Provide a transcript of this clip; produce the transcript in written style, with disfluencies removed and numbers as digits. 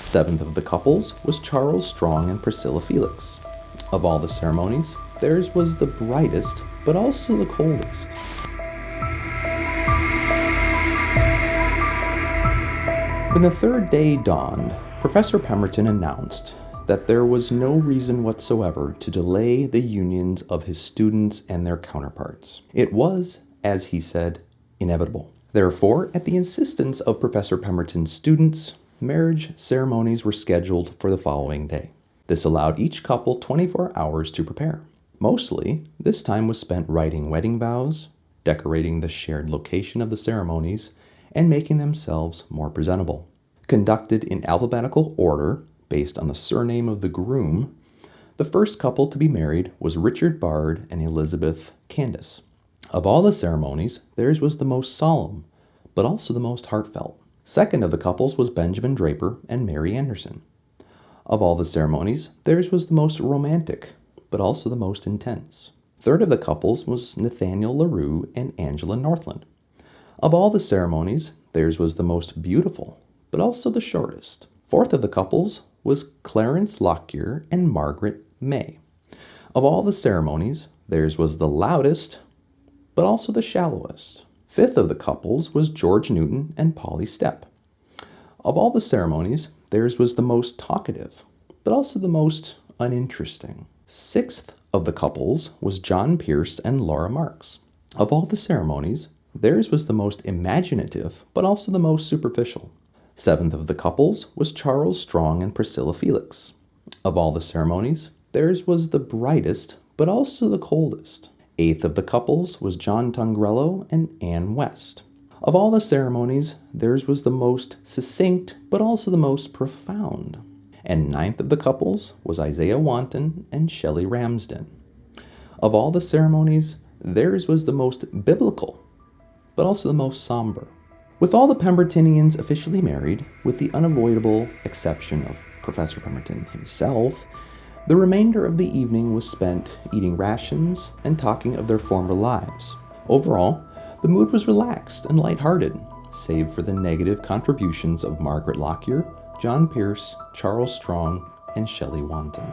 Seventh of the couples was Charles Strong and Priscilla Felix. Of all the ceremonies, theirs was the brightest, but also the coldest. When the third day dawned, Professor Pemberton announced that there was no reason whatsoever to delay the unions of his students and their counterparts. It was, as he said, inevitable. Therefore, at the insistence of Professor Pemberton's students, marriage ceremonies were scheduled for the following day. This allowed each couple 24 hours to prepare. Mostly, this time was spent writing wedding vows, decorating the shared location of the ceremonies, and making themselves more presentable. Conducted in alphabetical order, based on the surname of the groom, the first couple to be married was Richard Bard and Elizabeth Candace. Of all the ceremonies, theirs was the most solemn, but also the most heartfelt. Second of the couples was Benjamin Draper and Mary Anderson. Of all the ceremonies, theirs was the most romantic, but also the most intense. Third of the couples was Nathaniel LaRue and Angela Northland. Of all the ceremonies, theirs was the most beautiful, but also the shortest. Fourth of the couples was Clarence Lockyer and Margaret May. Of all the ceremonies, theirs was the loudest, but also the shallowest. Fifth of the couples was George Newton and Polly Stepp. Of all the ceremonies, theirs was the most talkative, but also the most uninteresting. Sixth of the couples was John Pierce and Laura Marks. Of all the ceremonies, theirs was the most imaginative, but also the most superficial. Seventh of the couples was Charles Strong and Priscilla Felix. Of all the ceremonies, theirs was the brightest, but also the coldest. Eighth of the couples was John Tongrello and Anne West. Of all the ceremonies, theirs was the most succinct, but also the most profound. And ninth of the couples was Isaiah Wanton and Shelley Ramsden. Of all the ceremonies, theirs was the most biblical, but also the most somber. With all the Pembertonians officially married, with the unavoidable exception of Professor Pemberton himself, the remainder of the evening was spent eating rations and talking of their former lives. Overall, the mood was relaxed and lighthearted, save for the negative contributions of Margaret Lockyer, John Pierce, Charles Strong, and Shelley Wanton.